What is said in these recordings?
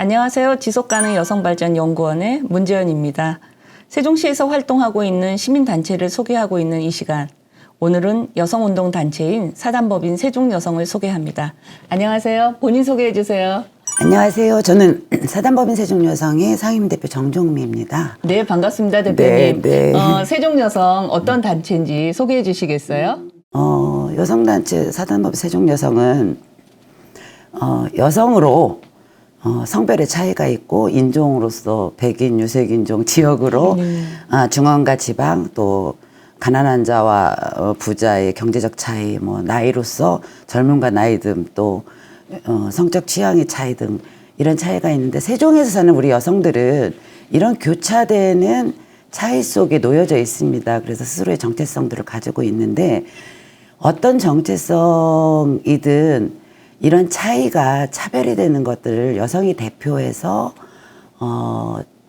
안녕하세요. 지속가능 여성발전연구원의 문재현입니다. 세종시에서 활동하고 있는 시민단체를 소개하고 있는 이 시간. 오늘은 여성운동단체인 사단법인 세종여성을 소개합니다. 안녕하세요. 본인 소개해 주세요. 안녕하세요. 저는 사단법인 세종여성의 상임대표 정종미입니다. 네, 반갑습니다, 대표님. 네. 세종여성 어떤 단체인지 소개해 주시겠어요? 여성단체 사단법인 세종여성은 여성으로 성별의 차이가 있고 인종으로서 백인, 유색인종, 지역으로 중앙과 지방 또 가난한 자와 부자의 경제적 차이, 뭐 나이로서 젊음과 나이 등 또 성적 취향의 차이 등 이런 차이가 있는데 세종에서 사는 우리 여성들은 이런 교차되는 차이 속에 놓여져 있습니다. 그래서 스스로의 정체성들을 가지고 있는데 어떤 정체성이든 이런 차이가 차별이 되는 것들을 여성이 대표해서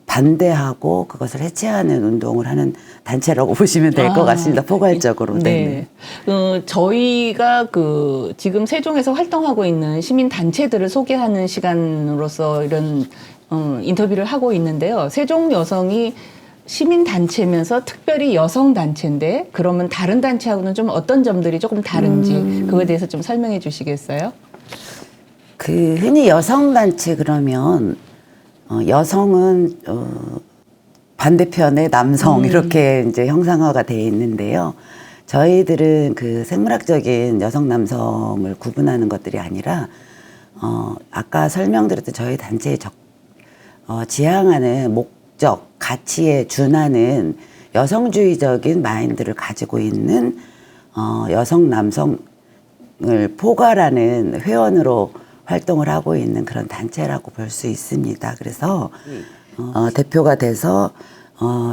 반대하고 그것을 해체하는 운동을 하는 단체라고 보시면 될 것 같습니다. 포괄적으로. 네. 저희가 지금 세종에서 활동하고 있는 시민 단체들을 소개하는 시간으로서 이런 인터뷰를 하고 있는데요. 세종 여성이 시민 단체면서 특별히 여성 단체인데 그러면 다른 단체하고는 좀 어떤 점들이 조금 다른지 그거에 대해서 좀 설명해 주시겠어요? 흔히 여성 단체 그러면 여성은 반대편에 남성 이렇게 이제 형상화가 되어 있는데요. 저희들은 그 생물학적인 여성 남성을 구분하는 것들이 아니라 아까 설명드렸던 저희 단체의 지향하는 목적, 가치에 준하는 여성주의적인 마인드를 가지고 있는 여성 남성을 포괄하는 회원으로 활동을 하고 있는 그런 단체라고 볼 수 있습니다. 그래서 대표가 돼서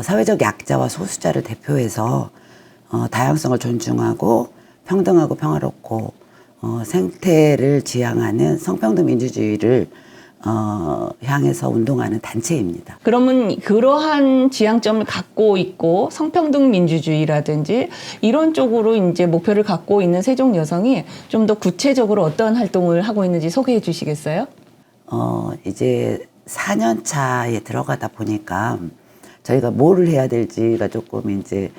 사회적 약자와 소수자를 대표해서 다양성을 존중하고 평등하고 평화롭고 생태를 지향하는 성평등 민주주의를 향해서 운동하는 단체입니다. 그러면 그러한 지향점을 갖고 있고 성평등 민주주의라든지 이런 쪽으로 이제 목표를 갖고 있는 세종 여성이 좀 더 구체적으로 어떤 활동을 하고 있는지 소개해 주시겠어요? 이제 4년 차에 들어가다 보니까 저희가 뭐를 해야 될지가 조금 이제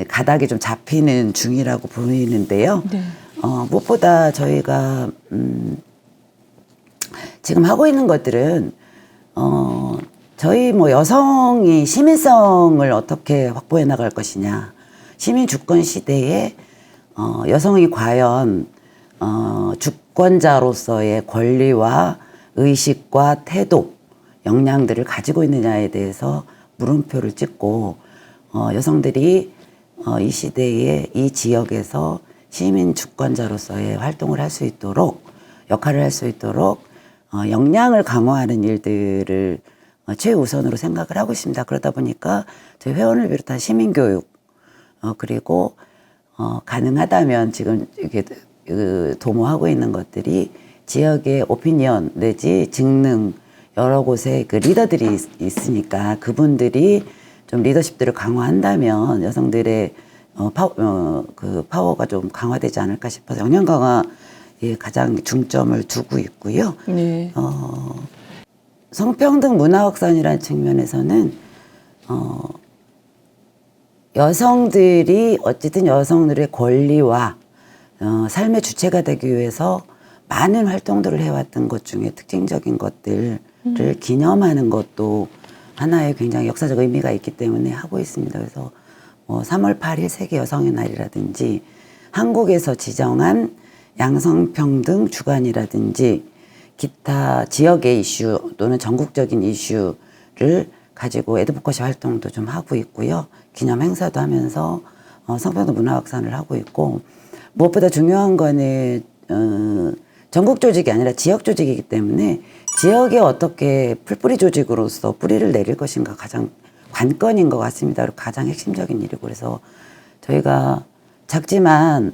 가닥이 좀 잡히는 중이라고 보이는데요. 네. 무엇보다 저희가 지금 하고 있는 것들은 저희 뭐 여성이 시민성을 어떻게 확보해 나갈 것이냐, 시민 주권 시대에 여성이 과연 주권자로서의 권리와 의식과 태도, 역량들을 가지고 있느냐에 대해서 물음표를 찍고 여성들이 이 시대에 이 지역에서 시민 주권자로서의 활동을 할 수 있도록 역할을 할 수 있도록 역량을 강화하는 일들을 최우선으로 생각을 하고 있습니다. 그러다 보니까 저희 회원을 비롯한 시민교육 그리고 가능하다면 지금 이게 도모하고 있는 것들이 지역의 오피니언 내지 직능 여러 곳에 그 리더들이 있으니까 그분들이 좀 리더십들을 강화한다면 여성들의 파워가 좀 강화되지 않을까 싶어서 역량 강화에 가장 중점을 두고 있고요. 네. 성평등 문화 확산이라는 측면에서는 여성들이 어쨌든 여성들의 권리와 삶의 주체가 되기 위해서 많은 활동들을 해왔던 것 중에 특징적인 것들을 기념하는 것도 하나의 굉장히 역사적 의미가 있기 때문에 하고 있습니다. 그래서 3월 8일 세계 여성의 날이라든지 한국에서 지정한 양성평등 주간이라든지 기타 지역의 이슈 또는 전국적인 이슈를 가지고 애드보커시 활동도 좀 하고 있고요. 기념 행사도 하면서 성평등 문화 확산을 하고 있고 무엇보다 중요한 거는 전국 조직이 아니라 지역 조직이기 때문에 지역에 어떻게 풀뿌리 조직으로서 뿌리를 내릴 것인가 가장 관건인 것 같습니다. 가장 핵심적인 일이고 그래서 저희가 작지만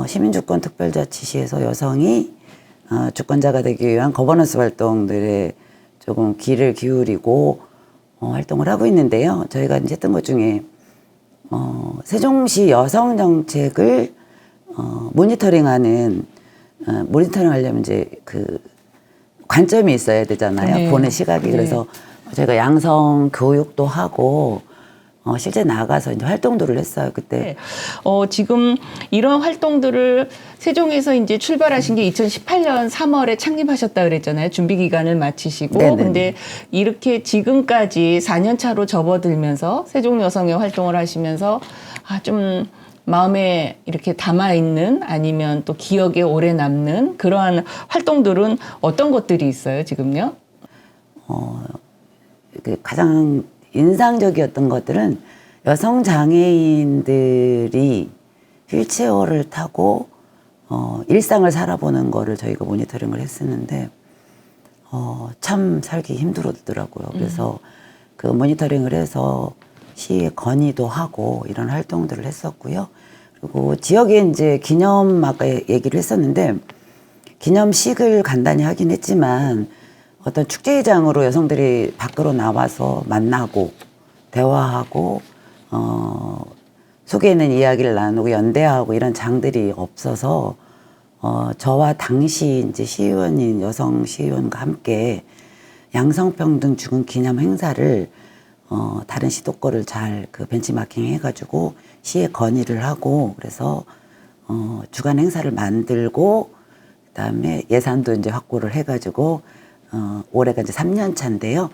시민주권 특별자치시에서 여성이 주권자가 되기 위한 거버넌스 활동들에 조금 귀를 기울이고 활동을 하고 있는데요. 저희가 이제 했던 것 중에 세종시 여성 정책을 모니터링하는 모니터링하려면 이제 그 관점이 있어야 되잖아요. 네. 보는 시각이. 네. 그래서 저희가 양성 교육도 하고 실제 나가서 이제 활동들을 했어요. 그때. 네. 지금 이런 활동들을 세종에서 이제 출발하신 게 2018년 3월에 창립하셨다 그랬잖아요. 준비 기간을 마치시고. 네네네. 근데 이렇게 지금까지 4년 차로 접어들면서 세종 여성의 활동을 하시면서 좀 마음에 이렇게 담아 있는 아니면 또 기억에 오래 남는 그러한 활동들은 어떤 것들이 있어요, 지금요? 가장 인상적이었던 것들은 여성 장애인들이 휠체어를 타고 일상을 살아보는 거를 저희가 모니터링을 했었는데 참 살기 힘들었더라고요. 그래서 그 모니터링을 해서 시에 건의도 하고 이런 활동들을 했었고요. 그리고 지역에 이제 기념 아까 얘기를 했었는데 기념식을 간단히 하긴 했지만 어떤 축제장으로 여성들이 밖으로 나와서 만나고 대화하고 속에 있는 이야기를 나누고 연대하고 이런 장들이 없어서 저와 당시 이제 시의원인 여성 시의원과 함께 양성평등 주군 기념 행사를 다른 시도 거를 잘 그 벤치마킹 해가지고 시에 건의를 하고 그래서 주간 행사를 만들고 그다음에 예산도 이제 확보를 해가지고 올해가 이제 3년 차인데요.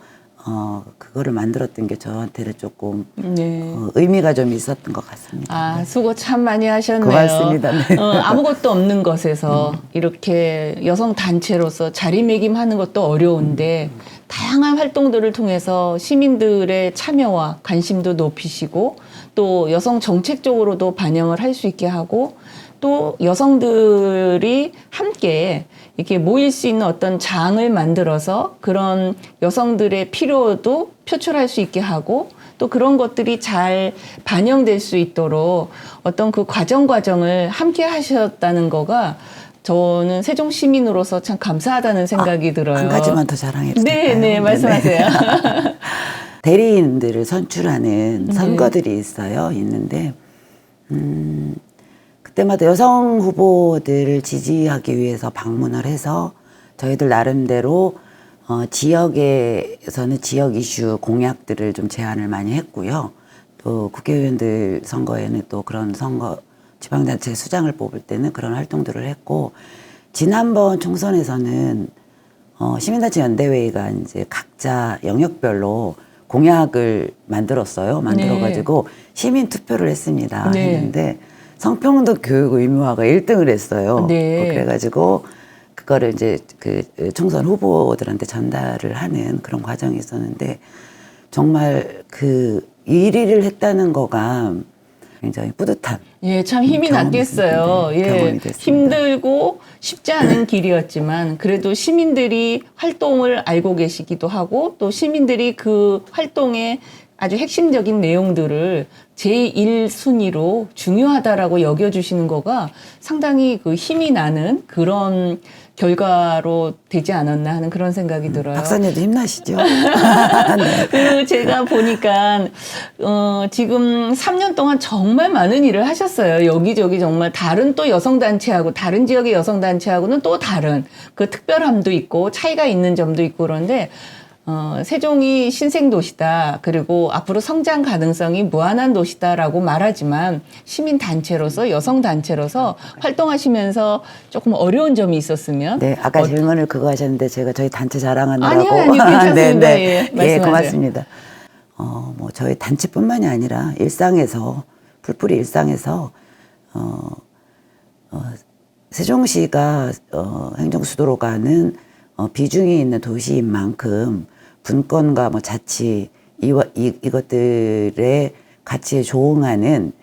그거를 만들었던 게 저한테는 조금 네. 의미가 좀 있었던 것 같습니다. 수고 참 많이 하셨네요. 고맙습니다. 네. 아무것도 없는 것에서 이렇게 여성 단체로서 자리매김하는 것도 어려운데 다양한 활동들을 통해서 시민들의 참여와 관심도 높이시고 또 여성 정책 쪽으로도 반영을 할 수 있게 하고 또 여성들이 함께 이렇게 모일 수 있는 어떤 장을 만들어서 그런 여성들의 필요도 표출할 수 있게 하고 또 그런 것들이 잘 반영될 수 있도록 어떤 그 과정을 함께 하셨다는 거가 저는 세종 시민으로서 참 감사하다는 생각이 들어요. 한 가지만 더 자랑해도 될까요? 네, 말씀하세요. 대리인들을 선출하는 선거들이 있는데 그때마다 여성 후보들을 지지하기 위해서 방문을 해서 저희들 나름대로 지역에서는 지역 이슈 공약들을 좀 제안을 많이 했고요. 또 국회의원들 선거에는 또 그런 선거 지방자치 수장을 뽑을 때는 그런 활동들을 했고 지난번 총선에서는 시민단체 연대회의가 이제 각자 영역별로 공약을 만들었어요. 만들어가지고 시민 투표를 했습니다. 네. 했는데 성평등 교육 의무화가 1등을 했어요. 네. 그래가지고 그거를 이제 그 총선 후보들한테 전달을 하는 그런 과정이 있었는데 정말 그 1위를 했다는 거가 굉장히 뿌듯한. 예, 참 힘이 났겠어요. 예, 경험이 됐습니다. 힘들고 쉽지 않은 길이었지만 그래도 시민들이 활동을 알고 계시기도 하고 또 시민들이 그 활동의 아주 핵심적인 내용들을 제1순위로 중요하다라고 여겨주시는 거가 상당히 그 힘이 나는 그런 결과로 되지 않았나 하는 그런 생각이 들어요. 박사님도 힘나시죠? 그리고 제가 보니까 지금 3년 동안 정말 많은 일을 하셨어요. 여기저기 정말 다른 또 여성단체하고 다른 지역의 여성단체하고는 또 다른 그 특별함도 있고 차이가 있는 점도 있고 그런데 세종이 신생도시다. 그리고 앞으로 성장 가능성이 무한한 도시다라고 말하지만 시민단체로서 여성단체로서 활동하시면서 조금 어려운 점이 있었으면 네, 아까 질문을 그거 하셨는데 제가 저희 단체 자랑하느라고. 아니요, 괜찮습니다. 네, 예, 네. 말씀하세요. 고맙습니다. 뭐 저희 단체뿐만이 아니라 일상에서 풀뿌리 일상에서 세종시가 행정수도로 가는 비중이 있는 도시인 만큼 분권과 뭐 자치 이것들의 가치에 조응하는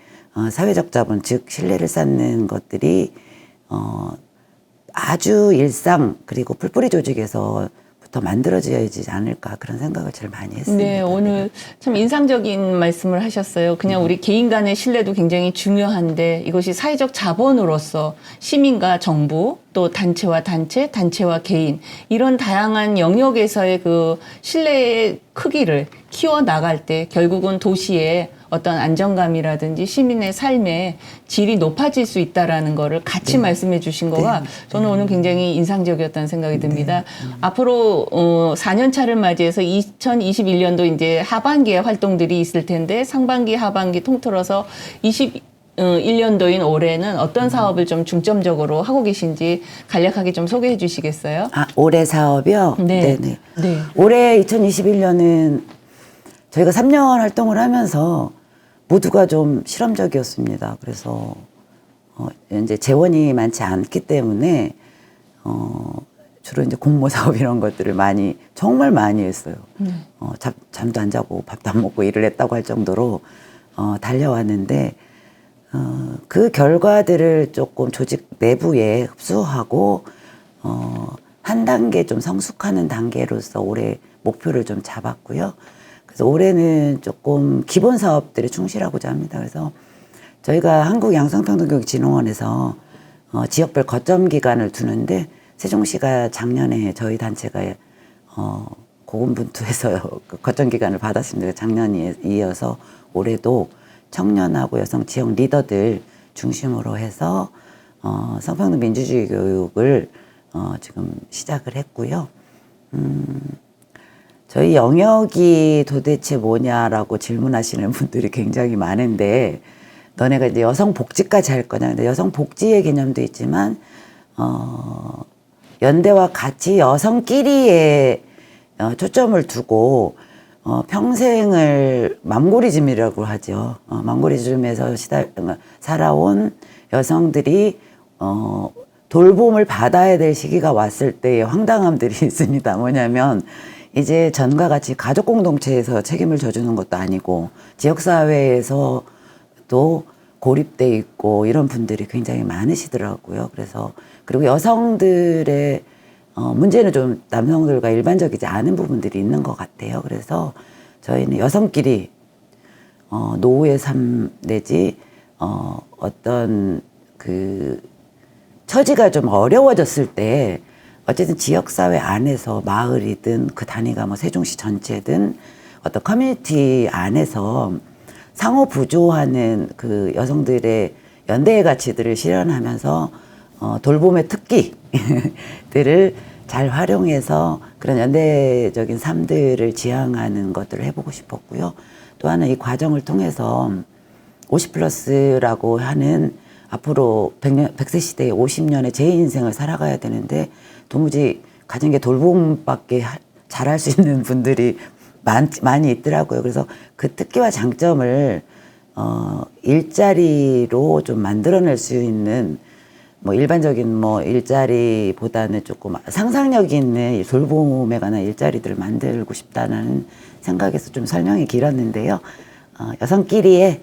사회적 자본 즉 신뢰를 쌓는 것들이 아주 일상 그리고 풀뿌리 조직에서부터 만들어져야지 않을까 그런 생각을 제일 많이 했습니다. 네, 오늘 참 인상적인 말씀을 하셨어요. 그냥 우리 개인 간의 신뢰도 굉장히 중요한데 이것이 사회적 자본으로서 시민과 정부 또 단체와 단체, 단체와 개인 이런 다양한 영역에서의 그 신뢰의 크기를 키워 나갈 때 결국은 도시에 어떤 안정감이라든지 시민의 삶의 질이 높아질 수 있다라는 거를 같이 말씀해 주신 거가 저는 오늘 굉장히 인상적이었다는 생각이 듭니다. 앞으로 4년 차를 맞이해서 2021년도 이제 하반기에 활동들이 있을 텐데 상반기, 하반기 통틀어서 21년도인 올해는 어떤 사업을 좀 중점적으로 하고 계신지 간략하게 좀 소개해 주시겠어요? 아, 올해 사업이요? 네. 네네. 네. 올해 2021년은 저희가 3년 활동을 하면서 모두가 좀 실험적이었습니다. 그래서 이제 재원이 많지 않기 때문에 주로 이제 공모 사업 이런 것들을 정말 많이 했어요. 잠도 안 자고 밥도 안 먹고 일을 했다고 할 정도로 달려왔는데 그 결과들을 조금 조직 내부에 흡수하고 한 단계 좀 성숙하는 단계로서 올해 목표를 좀 잡았고요. 그래서 올해는 조금 기본 사업들에 충실하고자 합니다. 그래서 저희가 한국양성평등교육진흥원에서 지역별 거점 기간을 두는데 세종시가 작년에 저희 단체가 고군분투해서 그 거점 기간을 받았습니다. 작년에 이어서 올해도 청년하고 여성 지역 리더들 중심으로 해서 성평등 민주주의 교육을 지금 시작을 했고요. 저희 영역이 도대체 뭐냐라고 질문하시는 분들이 굉장히 많은데 너네가 이제 여성 복지까지 할 거냐. 근데 여성 복지의 개념도 있지만 연대와 같이 여성끼리의 초점을 두고 평생을 맘고리즘이라고 하죠. 맘고리즘에서 살아온 여성들이 돌봄을 받아야 될 시기가 왔을 때의 황당함들이 있습니다. 뭐냐면 이제 전과 같이 가족 공동체에서 책임을 져주는 것도 아니고 지역사회에서 또 고립돼 있고 이런 분들이 굉장히 많으시더라고요. 그래서 그리고 여성들의 문제는 좀 남성들과 일반적이지 않은 부분들이 있는 것 같아요. 그래서 저희는 여성끼리 노후의 삶 내지 어떤 그 처지가 좀 어려워졌을 때 어쨌든 지역사회 안에서 마을이든 그 단위가 뭐 세종시 전체든 어떤 커뮤니티 안에서 상호 부조하는 그 여성들의 연대의 가치들을 실현하면서 돌봄의 특기들을 잘 활용해서 그런 연대적인 삶들을 지향하는 것들을 해보고 싶었고요. 또 하나 이 과정을 통해서 50플러스라고 하는 앞으로 100세 시대의 50년의 제 인생을 살아가야 되는데 도무지 가정의 돌봄밖에 잘할 수 있는 분들이 많이 있더라고요. 그래서 그 특기와 장점을 일자리로 좀 만들어낼 수 있는 뭐 일반적인 뭐 일자리보다는 조금 상상력 있는 돌봄에 관한 일자리들을 만들고 싶다는 생각에서 좀 설명이 길었는데요. 여성끼리의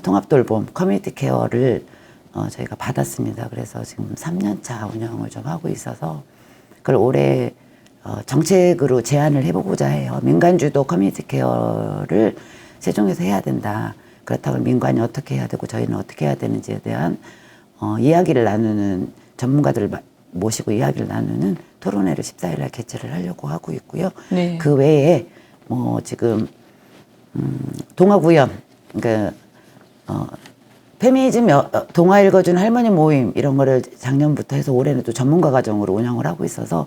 통합 돌봄, 커뮤니티 케어를 저희가 받았습니다. 그래서 지금 3년차 운영을 좀 하고 있어서 그걸 올해 정책으로 제안을 해보고자 해요. 민간주도 커뮤니티 케어를 세종에서 해야 된다. 그렇다고 민간이 어떻게 해야 되고 저희는 어떻게 해야 되는지에 대한 이야기를 나누는 전문가들을 모시고 이야기를 나누는 토론회를 14일 날 개최를 하려고 하고 있고요. 네. 그 외에 뭐 지금 동아구연 그러니까 페미니즘 동화 읽어준 할머니 모임 이런 거를 작년부터 해서 올해는 또 전문가 과정으로 운영을 하고 있어서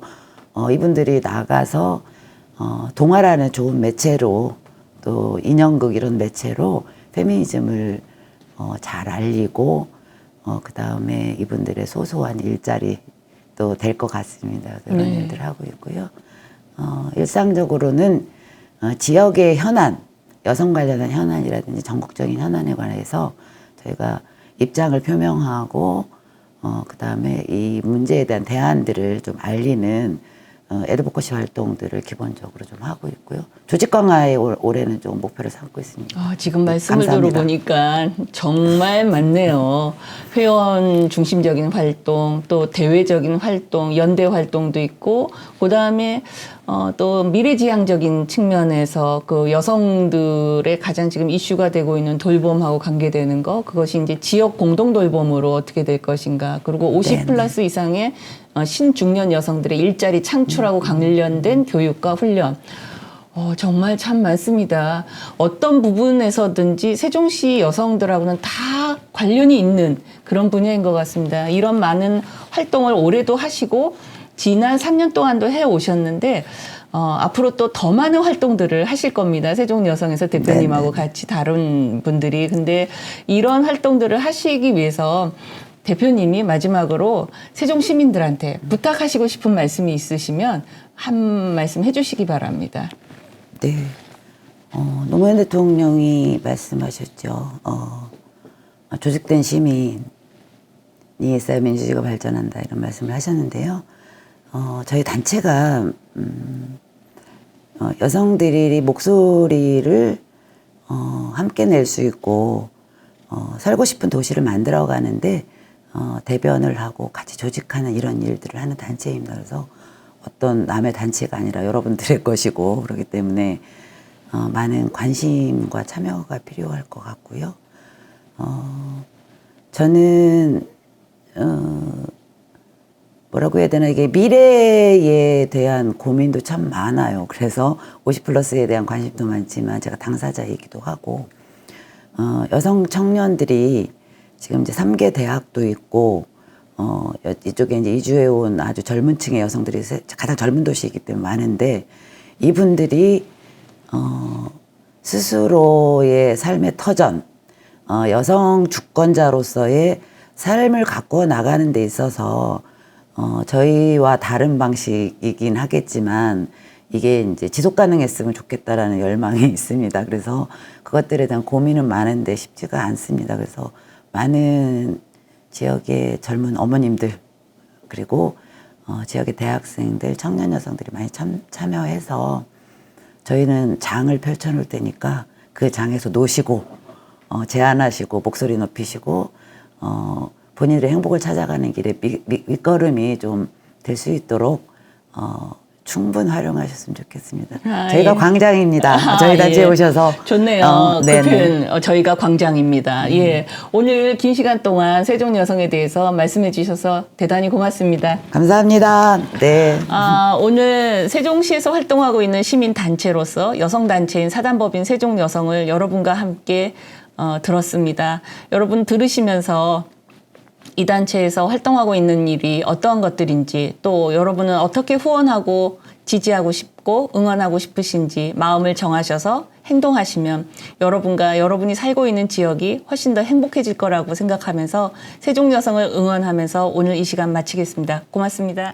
이분들이 나가서 동화라는 좋은 매체로 또 인형극 이런 매체로 페미니즘을 잘 알리고 그 다음에 이분들의 소소한 일자리 또 될 것 같습니다. 그런 일들 하고 있고요. 일상적으로는 지역의 현안, 여성 관련한 현안이라든지 전국적인 현안에 관해서 저희가 입장을 표명하고 그 다음에 이 문제에 대한 대안들을 좀 알리는 애드보커시 활동들을 기본적으로 좀 하고 있고요. 조직 강화에 올해는 좀 목표를 삼고 있습니다. 지금 말씀을 감사합니다. 들어보니까 정말 많네요. 회원 중심적인 활동, 또 대외적인 활동, 연대 활동도 있고, 그 다음에 또 미래지향적인 측면에서 그 여성들의 가장 지금 이슈가 되고 있는 돌봄하고 관계되는 거, 그것이 이제 지역 공동 돌봄으로 어떻게 될 것인가, 그리고 50 플러스 이상의 신중년 여성들의 일자리 창출하고 관련된 교육과 훈련. 정말 참 많습니다. 어떤 부분에서든지 세종시 여성들하고는 다 관련이 있는 그런 분야인 것 같습니다. 이런 많은 활동을 올해도 하시고 지난 3년 동안도 해 오셨는데 앞으로 또 더 많은 활동들을 하실 겁니다. 세종여성에서 대표님하고 네네. 같이 다른 분들이. 근데 이런 활동들을 하시기 위해서 대표님이 마지막으로 세종 시민들한테 부탁하시고 싶은 말씀이 있으시면 한 말씀 해주시기 바랍니다. 네. 노무현 대통령이 말씀하셨죠. 조직된 시민이 있어야 민주주의가 발전한다 이런 말씀을 하셨는데요. 저희 단체가 여성들이 목소리를 함께 낼 수 있고 살고 싶은 도시를 만들어 가는데 대변을 하고 같이 조직하는 이런 일들을 하는 단체입니다. 그래서 어떤 남의 단체가 아니라 여러분들의 것이고 그렇기 때문에 많은 관심과 참여가 필요할 것 같고요. 저는 뭐라고 해야 되나, 이게 미래에 대한 고민도 참 많아요. 그래서 50플러스에 대한 관심도 많지만 제가 당사자이기도 하고 여성 청년들이 지금 이제 3개 대학도 있고 이쪽에 이제 이주해 온 아주 젊은 층의 여성들이 가장 젊은 도시이기 때문에 많은데 이분들이 스스로의 삶의 터전, 여성 주권자로서의 삶을 가꾸어 나가는 데 있어서 저희와 다른 방식이긴 하겠지만 이게 이제 지속 가능했으면 좋겠다라는 열망이 있습니다. 그래서 그것들에 대한 고민은 많은데 쉽지가 않습니다. 그래서 많은 지역의 젊은 어머님들 그리고 지역의 대학생들, 청년 여성들이 많이 참여해서 저희는 장을 펼쳐놓을 테니까 그 장에서 노시고 제안하시고 목소리 높이시고 본인들의 행복을 찾아가는 길에 밑거름이 좀 될 수 있도록 충분 활용하셨으면 좋겠습니다. 저희가 예. 광장입니다. 저희 단체에 예. 오셔서. 좋네요. 그 네네. 표현 저희가 광장입니다. 예, 오늘 긴 시간 동안 세종 여성에 대해서 말씀해 주셔서 대단히 고맙습니다. 감사합니다. 네. 오늘 세종시에서 활동하고 있는 시민단체로서 여성단체인 사단법인 세종여성을 여러분과 함께 들었습니다. 여러분 들으시면서 이 단체에서 활동하고 있는 일이 어떠한 것들인지 또 여러분은 어떻게 후원하고 지지하고 싶고 응원하고 싶으신지 마음을 정하셔서 행동하시면 여러분과 여러분이 살고 있는 지역이 훨씬 더 행복해질 거라고 생각하면서 세종여성을 응원하면서 오늘 이 시간 마치겠습니다. 고맙습니다.